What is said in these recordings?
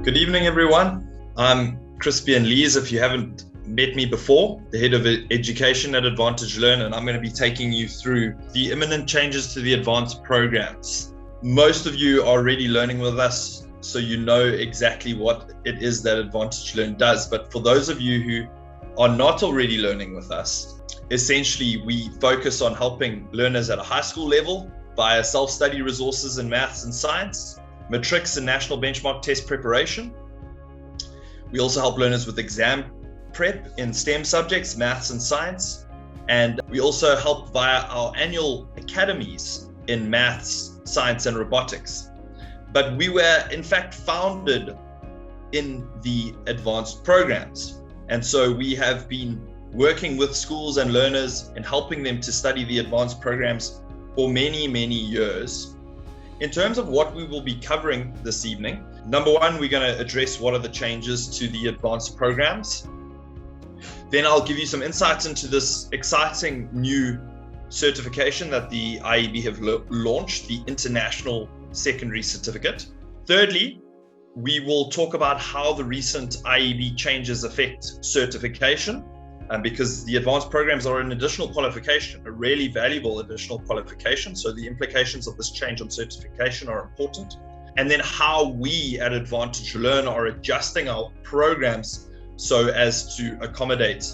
Good evening, everyone. I'm Crispian Lees, if you haven't met me before, the head of education at Advantage Learn, and I'm going to be taking you through the imminent changes to the advanced programs. Most of you are already learning with us, so you know exactly what it is that Advantage Learn does. But for those of you who are not already learning with us, essentially we focus on helping learners at a high school level via self-study resources in maths and science, Matrics and national benchmark test preparation. We also help learners with exam prep in STEM subjects, maths and science. And we also help via our annual academies in maths, science and robotics. But we were in fact founded in the advanced programs. And so we have been working with schools and learners and helping them to study the advanced programs for many, many years. In terms of what we will be covering this evening, number one, we're going to address what are the changes to the advanced programs. Then I'll give you some insights into this exciting new certification that the IEB have launched, the International Secondary Certificate. Thirdly, we will talk about how the recent IEB changes affect certification, because the advanced programs are an additional qualification, a really valuable additional qualification. So the implications of this change on certification are important. And then how we at Advantage Learn are adjusting our programs so as to accommodate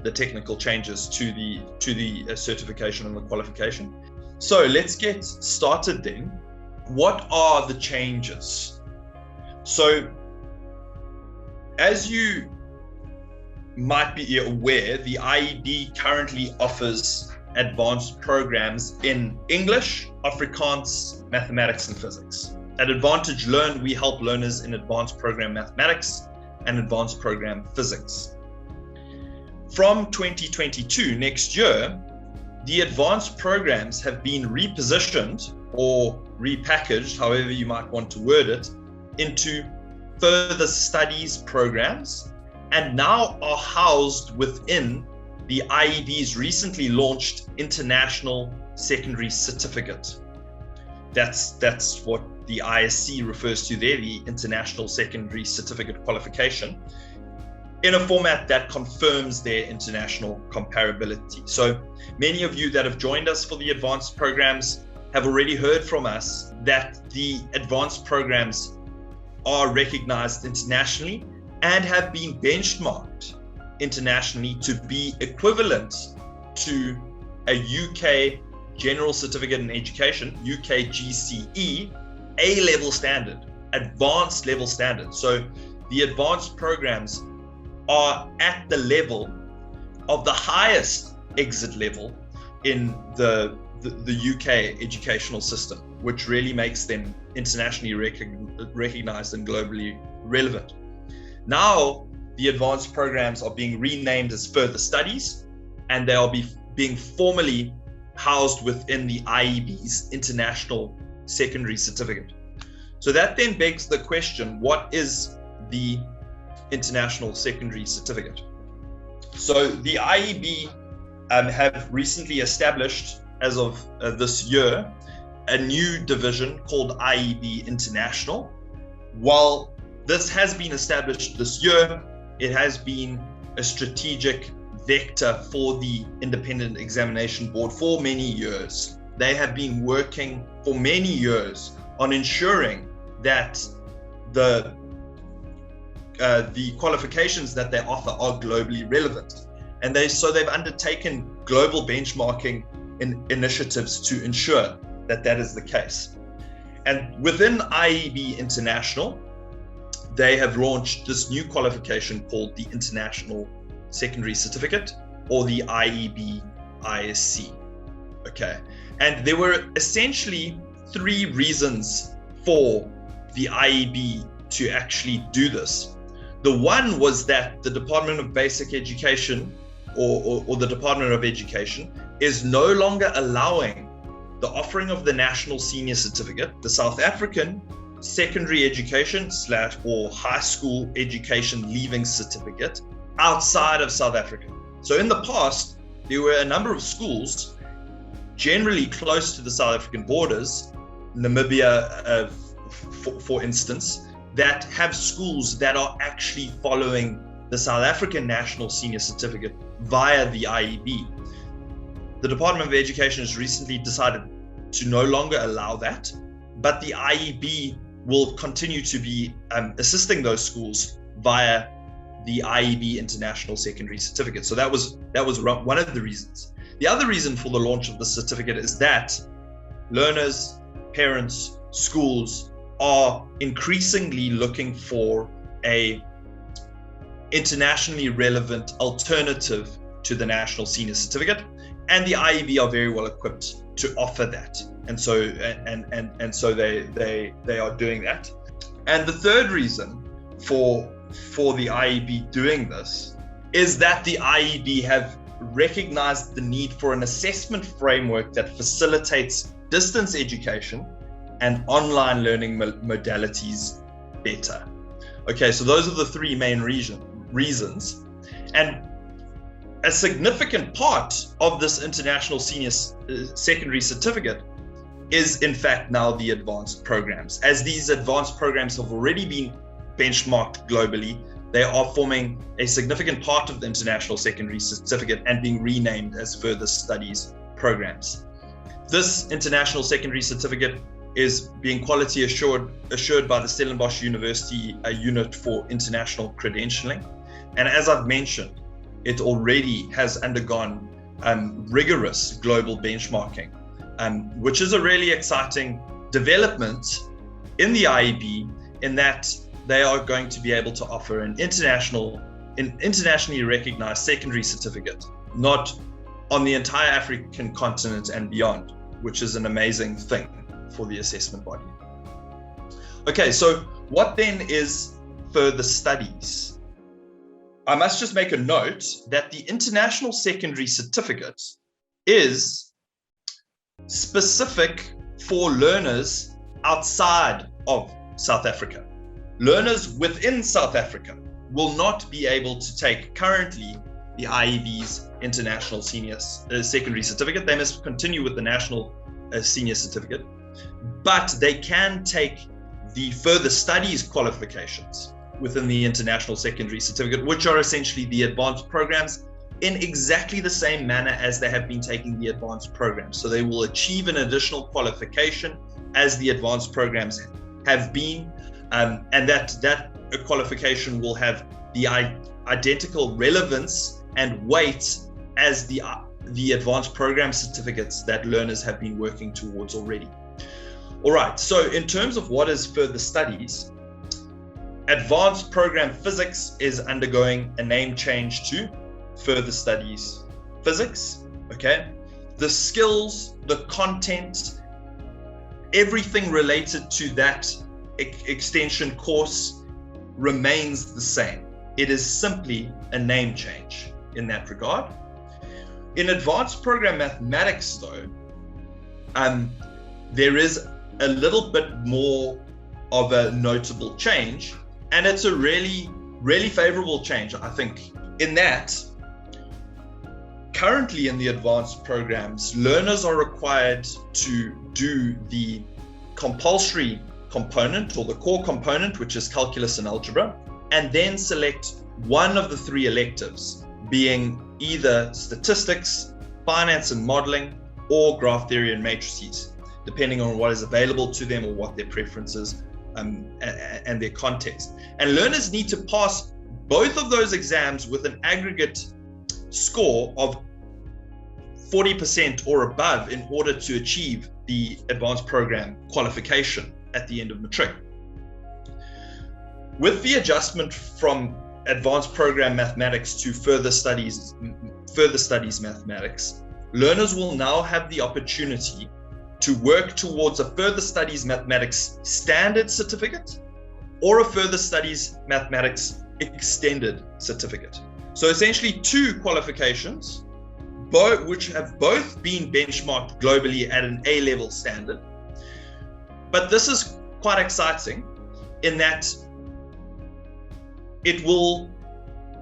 the technical changes to the certification and the qualification. So let's get started then. What are the changes? So as you might be aware, the IEB currently offers advanced programs in English, Afrikaans, mathematics and physics. At Advantage Learn, we help learners in advanced program mathematics and advanced program physics. From 2022, next year, the advanced programs have been repositioned or repackaged, however you might want to word it, into further studies programs, and now are housed within the IEB's recently launched International Secondary Certificate. That's what the ISC refers to there, the International Secondary Certificate qualification, in a format that confirms their international comparability. So many of you that have joined us for the advanced programs have already heard from us that the advanced programs are recognized internationally and have been benchmarked internationally to be equivalent to a UK General Certificate in Education, UK GCE, A-level standard, advanced level standard. So the advanced programs are at the level of the highest exit level in the UK educational system, which really makes them internationally recognized and globally relevant. Now, the advanced programs are being renamed as further studies, and they are being formally housed within the IEB's International Secondary Certificate. So that then begs the question, what is the International Secondary Certificate? So the IEB have recently established, as of this year, a new division called IEB International. While this has been established this year, it has been a strategic vector for the Independent Examination Board for many years. They have been working for many years on ensuring that the qualifications that they offer are globally relevant. And they've undertaken global benchmarking initiatives to ensure that that is the case. And within IEB International, they have launched this new qualification called the International Secondary Certificate, or the IEB-ISC. Okay. And there were essentially three reasons for the IEB to actually do this. The one was that the Department of Basic Education or the Department of Education is no longer allowing the offering of the National Senior Certificate, the South African Secondary Education / or High School Education Leaving Certificate, outside of South Africa. So in the past, there were a number of schools generally close to the South African borders, Namibia, for instance, that have schools that are actually following the South African National Senior Certificate via the IEB. The Department of Education has recently decided to no longer allow that, but the IEB will continue to be assisting those schools via the IEB International Secondary Certificate. So that was one of the reasons. The other reason for the launch of the certificate is that learners, parents, schools are increasingly looking for a internationally relevant alternative to the National Senior Certificate, and the IEB are very well equipped to offer that. And so they are doing that. And the third reason for the IEB doing this is that the IEB have recognized the need for an assessment framework that facilitates distance education and online learning modalities better. Okay, so those are the three main reasons. And a significant part of this International Senior Secondary Certificate is in fact now the advanced programs. As these advanced programs have already been benchmarked globally, they are forming a significant part of the International Secondary Certificate and being renamed as further studies programs. This International Secondary Certificate is being quality assured by the Stellenbosch University Unit for International Credentialing. And as I've mentioned, it already has undergone rigorous global benchmarking, which is a really exciting development in the IEB, in that they are going to be able to offer an internationally recognized secondary certificate, not on the entire African continent and beyond, which is an amazing thing for the assessment body. Okay, so what then is further studies? I must just make a note that the International Secondary Certificate is specific for learners outside of South Africa. Learners within South Africa will not be able to take currently the IEB's International Senior Secondary Certificate. They must continue with the National Senior Certificate, but they can take the further studies qualifications within the International Secondary Certificate, which are essentially the advanced programs, in exactly the same manner as they have been taking the advanced programs. So they will achieve an additional qualification as the advanced programs have been, and that qualification will have the identical relevance and weight as the advanced program certificates that learners have been working towards already. All right, so in terms of what is further studies, advanced program physics is undergoing a name change to further studies physics. Okay, the skills, the content, everything related to that extension course remains the same. It is simply a name change in that regard. In advanced program mathematics though, there is a little bit more of a notable change, and it's a really, really favorable change, I think, in that currently in the advanced programs, learners are required to do the compulsory component or the core component, which is calculus and algebra, and then select one of the three electives, being either statistics, finance and modeling, or graph theory and matrices, depending on what is available to them or what their preferences and their context. And learners need to pass both of those exams with an aggregate score of 40% or above in order to achieve the advanced program qualification at the end of Matric. With the adjustment from advanced program mathematics to further studies mathematics, learners will now have the opportunity to work towards a further studies mathematics standard certificate or a further studies mathematics extended certificate. So essentially two qualifications, which have both been benchmarked globally at an A-level standard. But this is quite exciting in that it will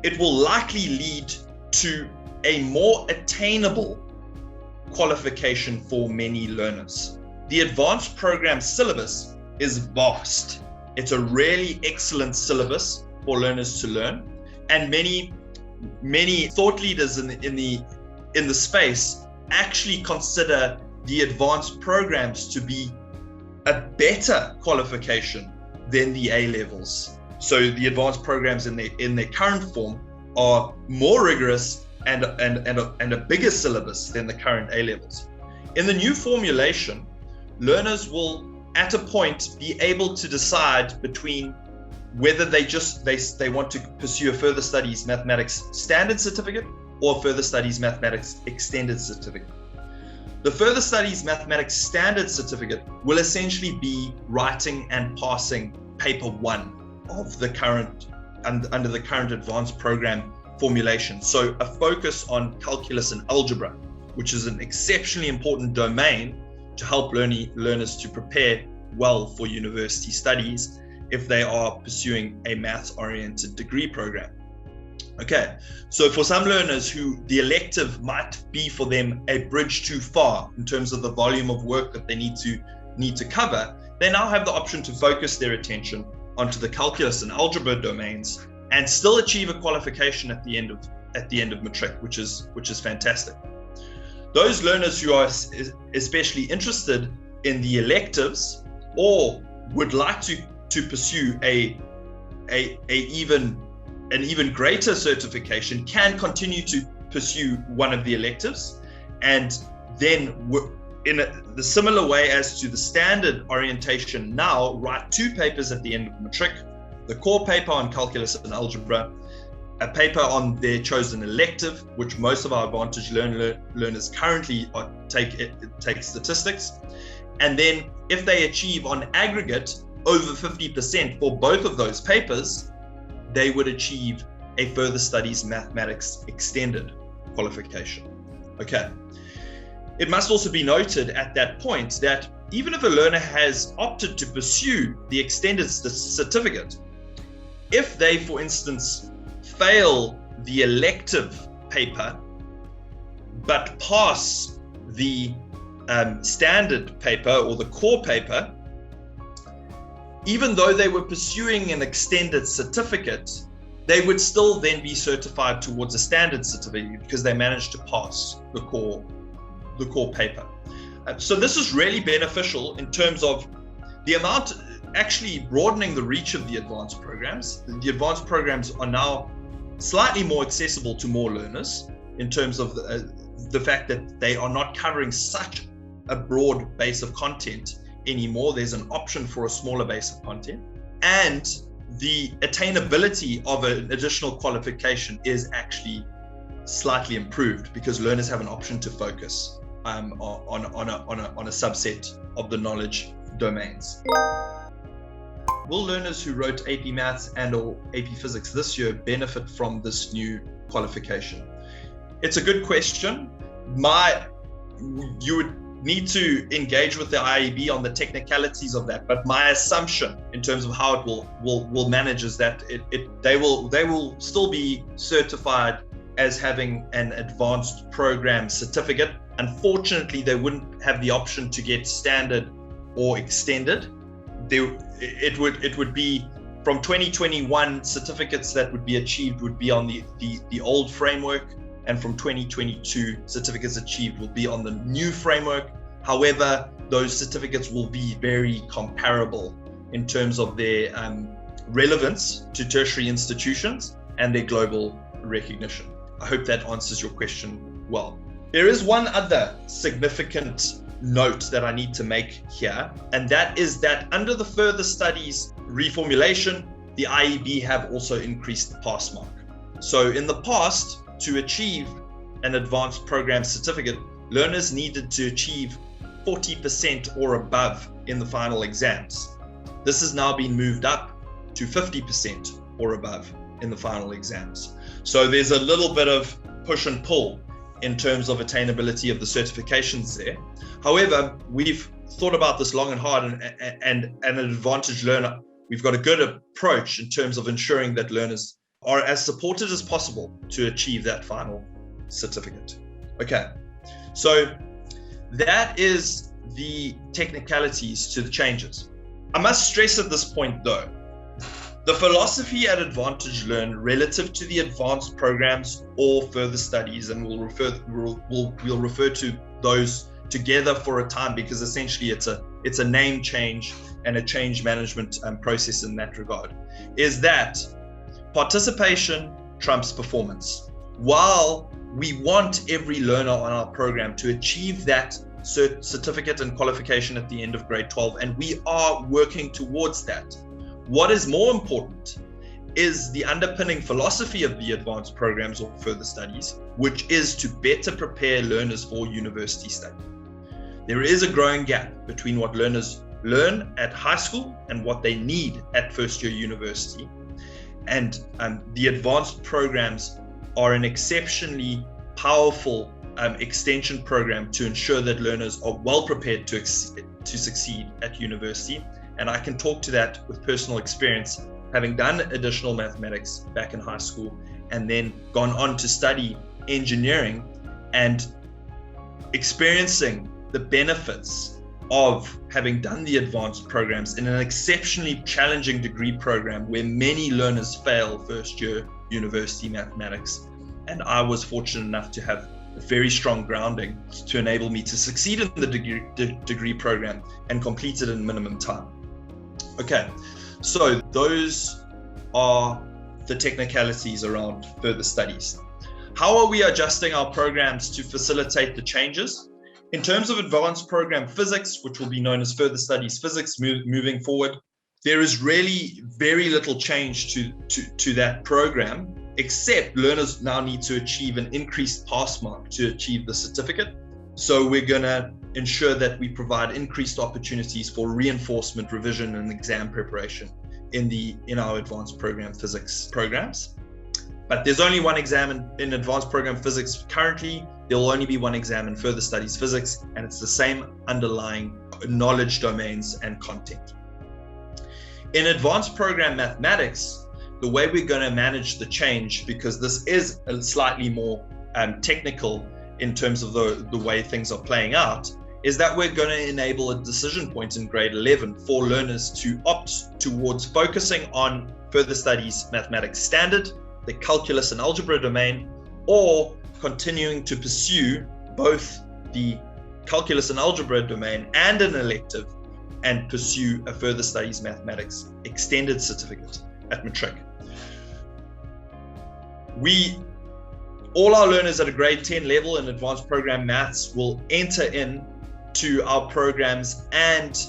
likely lead to a more attainable qualification for many learners. The advanced program syllabus is vast. It's a really excellent syllabus for learners to learn, and many thought leaders in the space actually consider the advanced programs to be a better qualification than the A levels. So the advanced programs in their current form are more rigorous and a bigger syllabus than the current A levels. In the new formulation, learners will at a point be able to decide between whether they want to pursue a further studies mathematics standard certificate or further studies mathematics extended certificate. The further studies mathematics standard certificate will essentially be writing and passing paper 1 of the current under the current advanced program formulation. So a focus on calculus and algebra, which is an exceptionally important domain to help learners to prepare well for university studies if they are pursuing a maths-oriented degree program. Okay, so for some learners who the elective might be for them a bridge too far in terms of the volume of work that they need to cover, they now have the option to focus their attention onto the calculus and algebra domains and still achieve a qualification at the end of Matric, which is fantastic. Those learners who are especially interested in the electives or would like to pursue an even greater certification can continue to pursue one of the electives, and then in the similar way as to the standard orientation now, write 2 papers at the end of Matric, the core paper on calculus and algebra, a paper on their chosen elective, which most of our advantage learners currently take statistics, and then if they achieve on aggregate over 50% for both of those papers, they would achieve a further studies mathematics extended qualification. Okay. It must also be noted at that point that even if a learner has opted to pursue the extended certificate, if they, for instance, fail the elective paper but pass the standard paper or the core paper, even though they were pursuing an extended certificate, they would still then be certified towards a standard certificate because they managed to pass the core paper. So this is really beneficial in terms of the amount, actually broadening the reach of the advanced programs. The advanced programs are now slightly more accessible to more learners in terms of the fact that they are not covering such a broad base of content anymore. There's an option for a smaller base of content, and the attainability of an additional qualification is actually slightly improved because learners have an option to focus on a subset of the knowledge domains. Will learners who wrote AP Maths and or AP Physics this year benefit from this new qualification? It's a good question. You would need to engage with the IEB on the technicalities of that, but my assumption in terms of how it will manage is that they will still be certified as having an advanced program certificate. Unfortunately, they wouldn't have the option to get standard or extended. It would be from 2021 certificates that would be achieved would be on the old framework, and from 2022 certificates achieved will be on the new framework. However, those certificates will be very comparable in terms of their relevance to tertiary institutions and their global recognition. I hope that answers your question well. There is one other significant note that I need to make here, and that is that under the further studies reformulation, the IEB have also increased the pass mark. So in the past, to achieve an advanced program certificate, learners needed to achieve 40% or above in the final exams. This has now been moved up to 50% or above in the final exams. So there's a little bit of push and pull in terms of attainability of the certifications there. However, we've thought about this long and hard, and an advantage learner, we've got a good approach in terms of ensuring that learners are as supported as possible to achieve that final certificate. Okay, so that is the technicalities to the changes. I must stress at this point though, the philosophy at Advantage Learn relative to the advanced programs or further studies, and we'll refer to those together for a time because essentially it's a name change and a change management process in that regard, is that participation trumps performance. While we want every learner on our program to achieve that certificate and qualification at the end of grade 12, and we are working towards that, what is more important is the underpinning philosophy of the advanced programs or further studies, which is to better prepare learners for university study. There is a growing gap between what learners learn at high school and what they need at first year university. And the advanced programs are an exceptionally powerful extension program to ensure that learners are well prepared to succeed at university. And I can talk to that with personal experience, having done additional mathematics back in high school and then gone on to study engineering and experiencing the benefits of having done the advanced programs in an exceptionally challenging degree program where many learners fail first year university mathematics. And I was fortunate enough to have a very strong grounding to enable me to succeed in the degree program and complete it in minimum time. Okay, so those are the technicalities around further studies. How are we adjusting our programs to facilitate the changes? In terms of advanced program physics, which will be known as further studies physics moving forward, there is really very little change to that program, except learners now need to achieve an increased pass mark to achieve the certificate. So we're going to ensure that we provide increased opportunities for reinforcement, revision, and exam preparation in our advanced program physics programs. But there's only one exam in advanced program physics currently. There will only be one exam in further studies physics, and it's the same underlying knowledge domains and content. In advanced program mathematics, the way we're going to manage the change, because this is a slightly more technical in terms of the way things are playing out, is that we're going to enable a decision point in grade 11 for learners to opt towards focusing on further studies mathematics standard, the calculus and algebra domain, or continuing to pursue both the calculus and algebra domain and an elective and pursue a further studies mathematics extended certificate at Matric. All our learners at a grade 10 level in advanced program maths will enter in to our programs and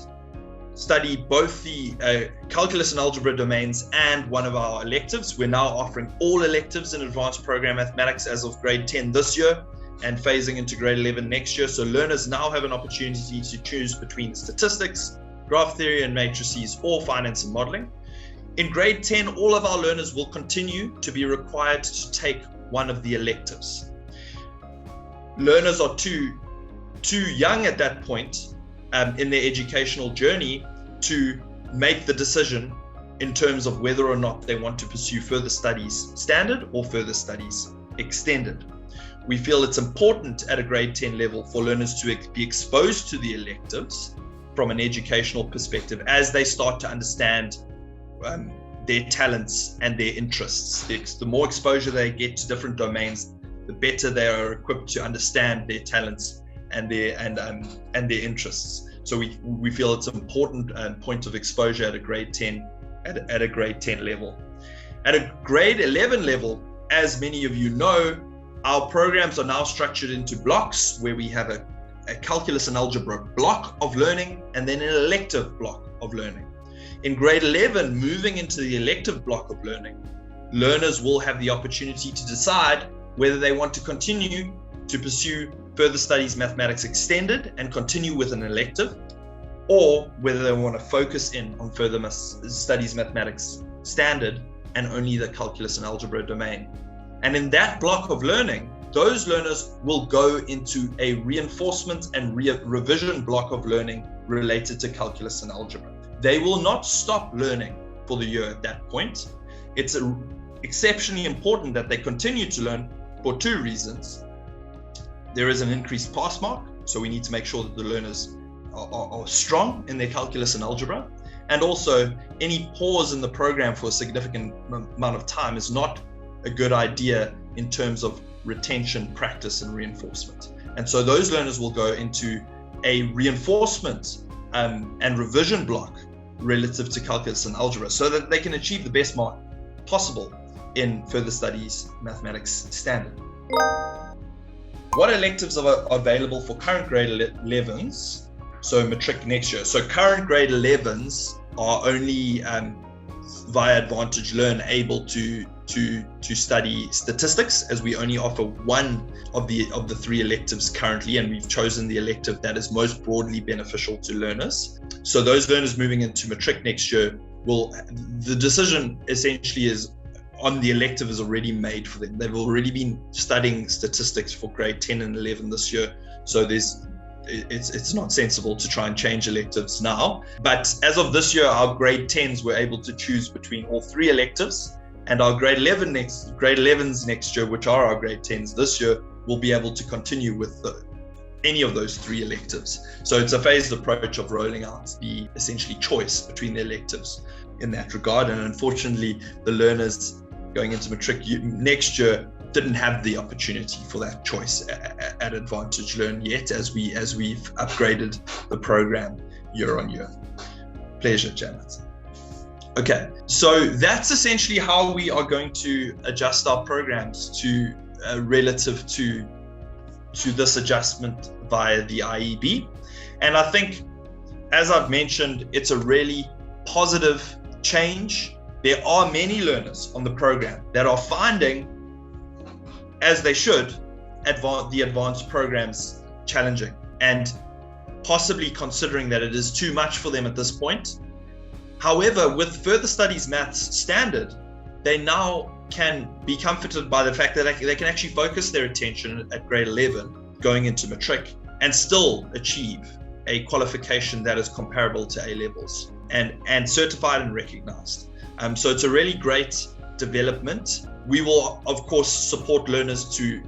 study both the calculus and algebra domains and one of our electives. We're now offering all electives in advanced program mathematics as of grade 10 this year and phasing into grade 11 next year. So learners now have an opportunity to choose between statistics, graph theory and matrices, or finance and modeling. In grade 10, all of our learners will continue to be required to take one of the electives. Learners are too young at that point in their educational journey to make the decision in terms of whether or not they want to pursue further studies standard or further studies extended. We feel it's important at a grade 10 level for learners to be exposed to the electives from an educational perspective as they start to understand their talents and their interests. The more exposure they get to different domains, the better they are equipped to understand their talents and their interests. So we feel it's an important point of exposure at a grade 10 at a grade 10 level. At a grade 11 level, as many of you know, our programs are now structured into blocks where we have a calculus and algebra block of learning and then an elective block of learning. In grade 11, moving into the elective block of learning, learners will have the opportunity to decide whether they want to continue to pursue further studies mathematics extended and continue with an elective, or whether they want to focus in on further studies mathematics standard and only the calculus and algebra domain. And in that block of learning, those learners will go into a reinforcement and revision block of learning related to calculus and algebra. They will not stop learning for the year at that point. It's exceptionally important that they continue to learn for two reasons. There is an increased pass mark, so we need to make sure that the learners are strong in their calculus and algebra. And also, any pause in the program for a significant amount of time is not a good idea in terms of retention, practice, and reinforcement. And so those learners will go into a reinforcement and revision block relative to calculus and algebra so that they can achieve the best mark possible in further studies mathematics standard. What electives are available for current grade 11s, so Matric next year? So current grade 11s are only via Advantage Learn able to study statistics, as we only offer one of the three electives currently, and we've chosen the elective that is most broadly beneficial to learners. So those learners moving into Matric next year the decision essentially is on the elective is already made for them. They've already been studying statistics for grade 10 and 11 this year, so it's not sensible to try and change electives now. But as of this year, our grade 10s were able to choose between all three electives, and our grade 11s next year, which are our grade 10s this year, will be able to continue with any of those three electives. So it's a phased approach of rolling out the essentially choice between the electives in that regard. And unfortunately, the learners going into Matric next year didn't have the opportunity for that choice at Advantage Learn yet, as we've upgraded the program year on year. Pleasure, Janet. Okay, so that's essentially how we are going to adjust our programs to relative to this adjustment via the IEB. And I think, as I've mentioned, it's a really positive change. There are many learners on the program that are finding, as they should, the advanced programs challenging and possibly considering that it is too much for them at this point. However, with further studies maths standard, they now can be comforted by the fact that they can actually focus their attention at grade 11 going into Matric and still achieve a qualification that is comparable to A levels and certified and recognized. So it's a really great development. We will, of course, support learners to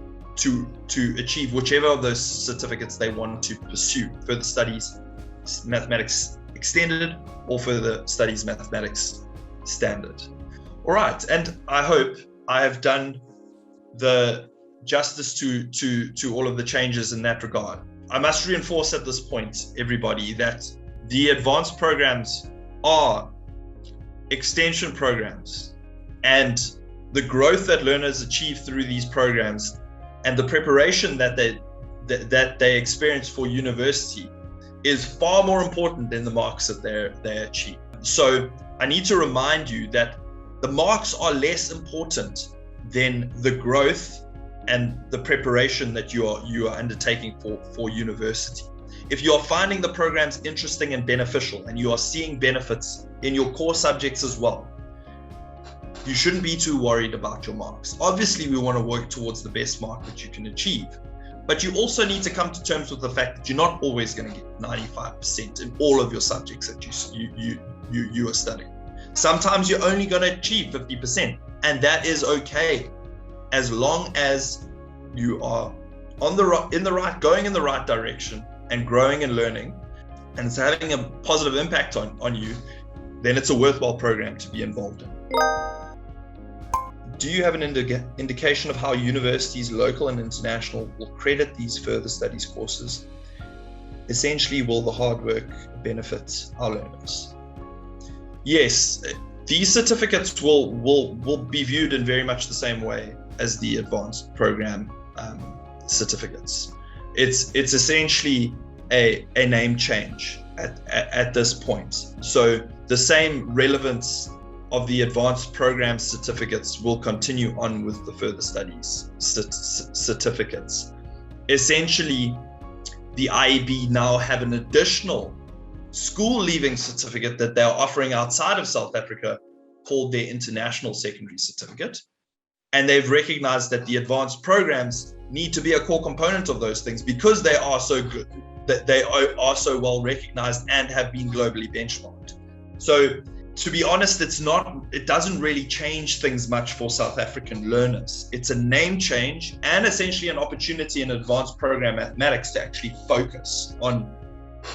achieve whichever of those certificates they want to pursue: further studies mathematics extended or further studies mathematics standard. All right, and I hope I have done the justice to all of the changes in that regard. I must reinforce at this point, everybody, that the advanced programs are extension programs, and the growth that learners achieve through these programs and the preparation that they experience for university is far more important than the marks that they achieve. So I need to remind you that the marks are less important than the growth and the preparation that you are undertaking for university. If you are finding the programs interesting and beneficial, and you are seeing benefits in your core subjects as well, you shouldn't be too worried about your marks. Obviously, we want to work towards the best mark that you can achieve, but you also need to come to terms with the fact that you're not always going to get 95% in all of your subjects that you are studying. Sometimes you're only going to achieve 50%, and that is okay, as long as you are going in the right direction and growing and learning, and it's having a positive impact on you. Then it's a worthwhile program to be involved in. Do you have an indication of how universities, local and international, will credit these further studies courses? Essentially, will the hard work benefit our learners? Yes, these certificates will be viewed in very much the same way as the advanced program certificates. It's essentially a name change at this point. So the same relevance of the advanced program certificates will continue on with the further studies certificates. Essentially, the IEB now have an additional school leaving certificate that they're offering outside of South Africa called their International Secondary Certificate. And they've recognized that the advanced programs need to be a core component of those things because they are so good, that they are so well recognized and have been globally benchmarked. So to be honest, it doesn't really change things much for South African learners. It's a name change and essentially an opportunity in advanced program mathematics to actually focus on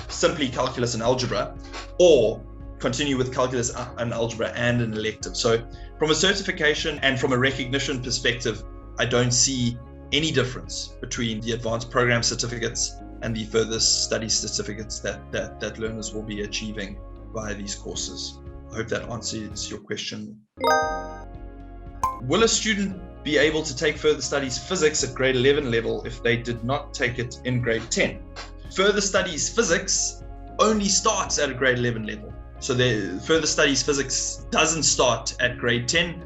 simply calculus and algebra, or continue with calculus and algebra and an elective. So from a certification and from a recognition perspective, I don't see any difference between the advanced program certificates and the further study certificates that learners will be achieving via these courses. I hope that answers your question. Will a student be able to take further studies physics at grade 11 level if they did not take it in grade 10? Further studies physics only starts at a grade 11 level. So the further studies physics doesn't start at grade 10.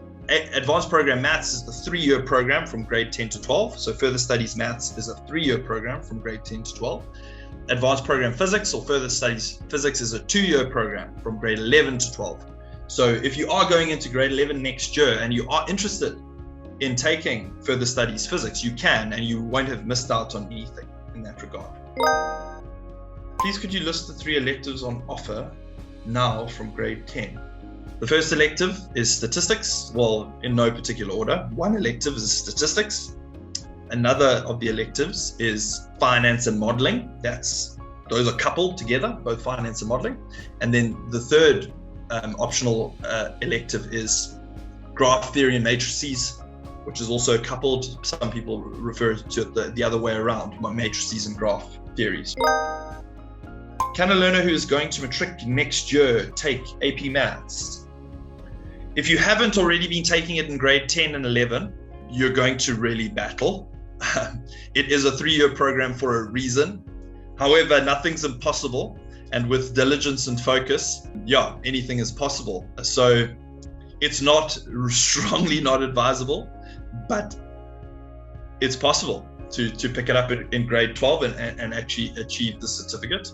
Advanced program maths is the 3-year program from grade 10 to 12. So further studies maths is a 3-year program from grade 10 to 12. Advanced program physics or further studies physics is a 2-year program from grade 11 to 12. So if you are going into grade 11 next year and you are interested in taking further studies physics, you can, and you won't have missed out on anything in that regard. Please could you list the 3 electives on offer now from grade 10? The first elective is statistics, well, in no particular order. One elective is statistics. Another of the electives is finance and modeling. Those are coupled together, both finance and modeling. And then the third optional elective is graph theory and matrices, which is also coupled. Some people refer to it the other way around, matrices and graph theories. Can a learner who is going to Matric next year take AP Maths? If you haven't already been taking it in grade 10 and 11, you're going to really battle. It is a 3-year program for a reason. However, nothing's impossible. And with diligence and focus, anything is possible. So it's not strongly not advisable, but it's possible to pick it up in grade 12 and actually achieve the certificate.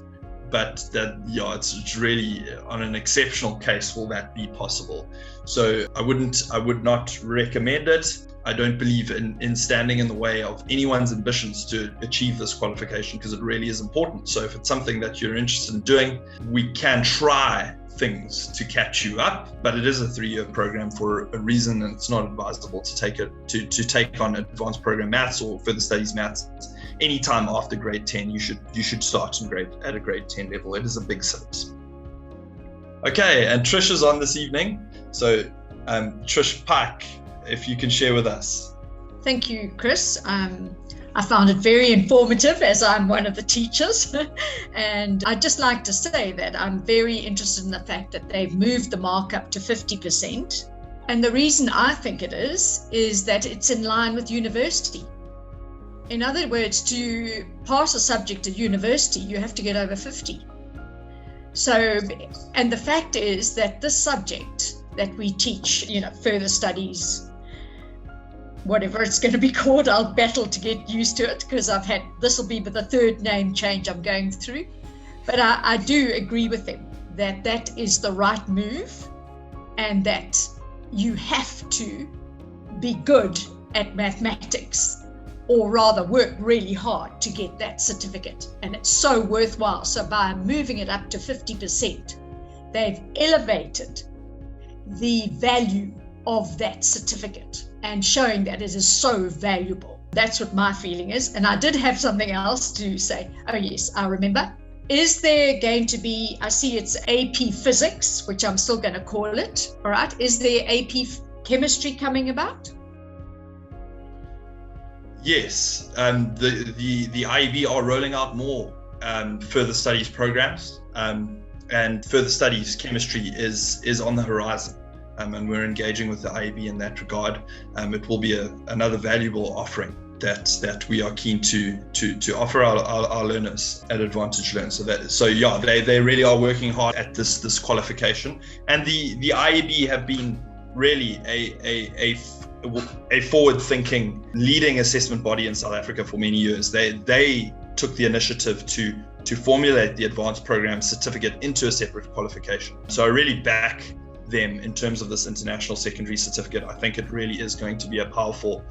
But it's really on an exceptional case will that be possible. So I would not recommend it. I don't believe in standing in the way of anyone's ambitions to achieve this qualification, because it really is important. So if it's something that you're interested in doing, we can try things to catch you up, but it is a 3-year program for a reason, and it's not advisable to take it to take on advanced program maths or further studies maths anytime after grade 10. You should start at a grade 10 level. It is a big syllabus. Okay, and Trish is on this evening. So Trish Pike, if you can share with us. Thank you, Chris. I found it very informative, as I'm one of the teachers. And I'd just like to say that I'm very interested in the fact that they've moved the mark up to 50%. And the reason I think it is that it's in line with university. In other words, to pass a subject at university, you have to get over 50. So, and the fact is that this subject that we teach, further studies, whatever it's going to be called, I'll battle to get used to it, because this will be the 3rd name change I'm going through. But I do agree with them that is the right move, and that you have to be good at mathematics, or rather work really hard to get that certificate. And it's so worthwhile. So by moving it up to 50%, they've elevated the value of that certificate and showing that it is so valuable. That's what my feeling is. And I did have something else to say. Oh yes, I remember. Is there going to be, I see it's AP Physics, which I'm still going to call it, all right? Is there AP Chemistry coming about? Yes, the IEB are rolling out more further studies programs, and further studies chemistry is on the horizon, and we're engaging with the IEB in that regard. It will be another valuable offering that we are keen to offer our learners at Advantage Learn. They really are working hard at this qualification, and the IEB have been really a forward-thinking leading assessment body in South Africa for many years. They took the initiative to formulate the advanced program certificate into a separate qualification. So I really back them in terms of this international secondary certificate. I think it really is going to be a powerful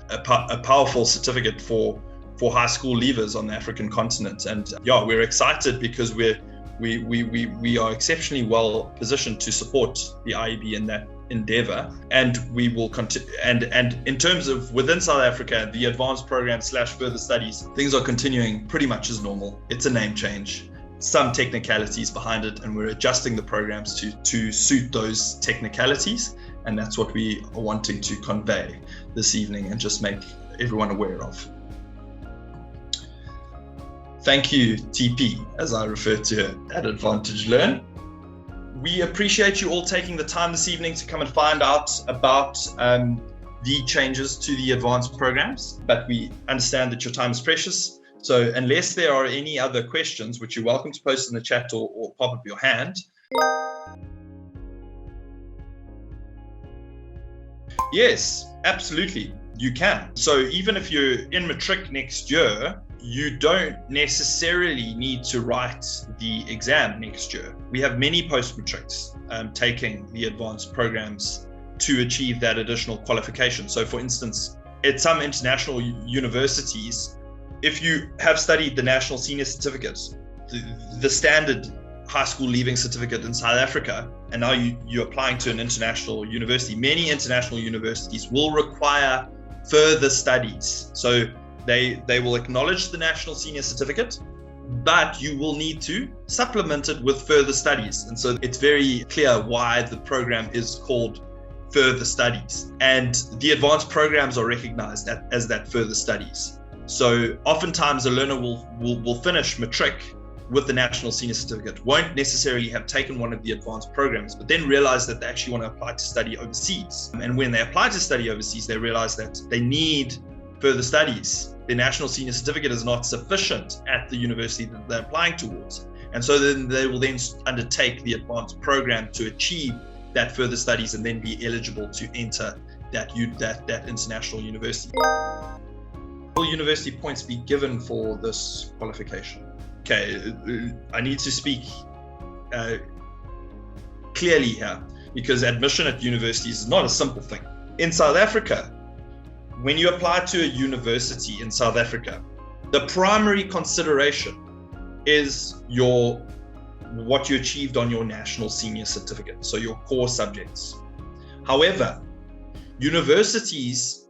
certificate for high school leavers on the African continent. And we're excited because we are exceptionally well positioned to support the IEB in that endeavor, and we will continue. And in terms of within South Africa, the advanced program / further studies, things are continuing pretty much as normal. It's a name change. some technicalities behind it, and we're adjusting the programs to suit those technicalities. And that's what we are wanting to convey this evening and just make everyone aware of. Thank you, TP, as I refer to her at Advantage Learn. We appreciate you all taking the time this evening to come and find out about the changes to the advanced programs, but we understand that your time is precious. So unless there are any other questions, which you're welcome to post in the chat or pop up your hand. Yes, absolutely, you can. So even if you're in Matric next year, you don't necessarily need to write the exam next year. We have many post-matrics taking the advanced programs to achieve that additional qualification. So for instance, at some international universities, if you have studied the National Senior Certificate, the standard high school leaving certificate in South Africa, and now you're applying to an international university, many international universities will require further studies. So they will acknowledge the National Senior Certificate, but you will need to supplement it with further studies. And so it's very clear why the program is called further studies. And the advanced programs are recognized as that further studies. So oftentimes a learner will finish Matric with the National Senior Certificate, won't necessarily have taken one of the advanced programs, but then realize that they actually want to apply to study overseas. And when they apply to study overseas, they realize that they need further studies. The National Senior Certificate is not sufficient at the university that they're applying towards. And so then they will then undertake the advanced program to achieve that further studies and then be eligible to enter that international university. Will university points be given for this qualification? Okay, I need to speak clearly here, because admission at universities is not a simple thing. In South Africa, when you apply to a university in South Africa, the primary consideration is what you achieved on your National Senior Certificate, so your core subjects. However, universities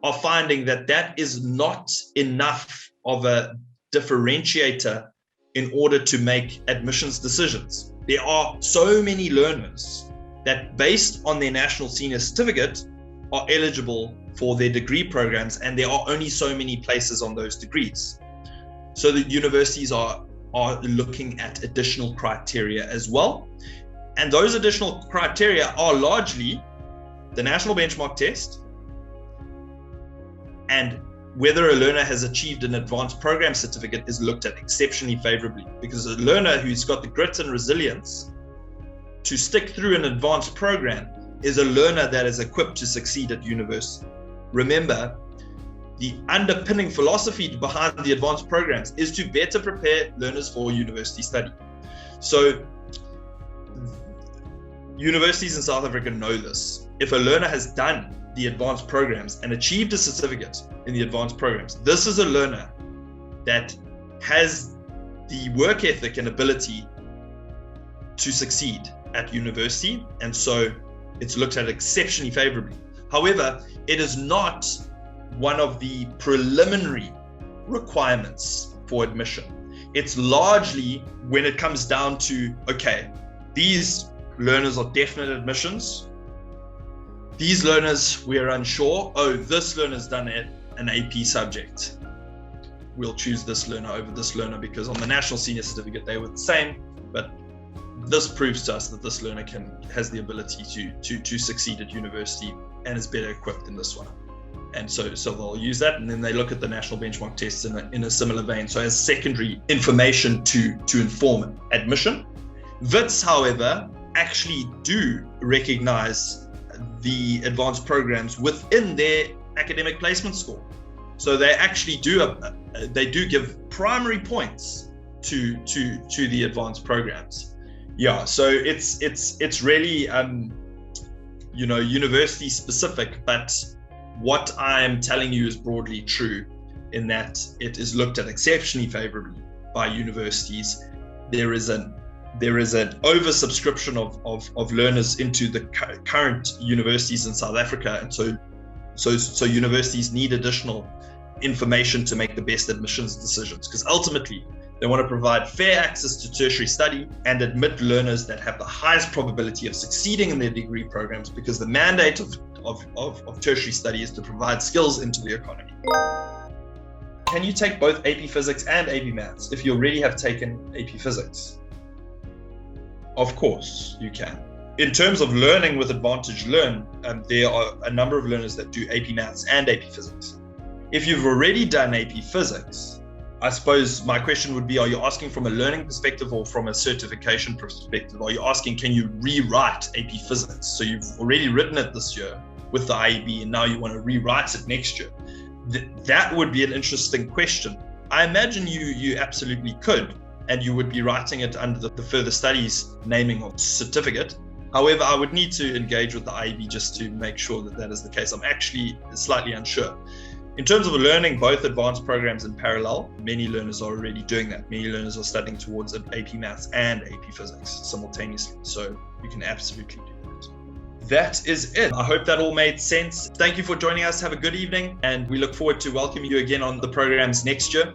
are finding that is not enough of a differentiator in order to make admissions decisions. There are so many learners that, based on their National Senior Certificate, are eligible for their degree programs, and there are only so many places on those degrees. So the universities are looking at additional criteria as well. And those additional criteria are largely the national benchmark test and whether a learner has achieved an advanced program certificate is looked at exceptionally favorably, because a learner who's got the grit and resilience to stick through an advanced program is a learner that is equipped to succeed at university. Remember, the underpinning philosophy behind the advanced programs is to better prepare learners for university study. So universities in South Africa know this. If a learner has done the advanced programs and achieved a certificate in the advanced programs, this is a learner that has the work ethic and ability to succeed at university, and so it's looked at exceptionally favorably. However, it is not one of the preliminary requirements for admission. It's largely when it comes down to, okay, these learners are definite admissions. These learners, we're unsure. Oh, this learner's done an AP subject. We'll choose this learner over this learner because on the National Senior Certificate, they were the same, but this proves to us that this learner has the ability to succeed at university and is better equipped than this one. And so they'll use that, and then they look at the national benchmark tests in a similar vein, so as secondary information to inform admission. WITS, however, actually do recognize the advanced programs within their academic placement score. So they actually do give primary points to the advanced programs. Yeah, so it's really university specific, but what I'm telling you is broadly true in that it is looked at exceptionally favorably by universities. There is an oversubscription of learners into the current universities in South Africa, and so universities need additional information to make the best admissions decisions, because ultimately They want to provide fair access to tertiary study and admit learners that have the highest probability of succeeding in their degree programs, because the mandate of tertiary study is to provide skills into the economy. Can you take both AP Physics and AP Maths if you already have taken AP Physics? Of course you can. In terms of learning with Advantage Learn, there are a number of learners that do AP Maths and AP Physics. If you've already done AP Physics, I suppose my question would be, are you asking from a learning perspective or from a certification perspective? Are you asking, can you rewrite AP Physics? So you've already written it this year with the IEB and now you want to rewrite it next year. That would be an interesting question. I imagine you absolutely could, and you would be writing it under the further studies naming of certificate. However, I would need to engage with the IEB just to make sure that that is the case. I'm actually slightly unsure. In terms of learning both advanced programs in parallel, many learners are already doing that. Many learners are studying towards AP Maths and AP Physics simultaneously. So you can absolutely do that. That is it. I hope that all made sense. Thank you for joining us. Have a good evening, and we look forward to welcoming you again on the programs next year.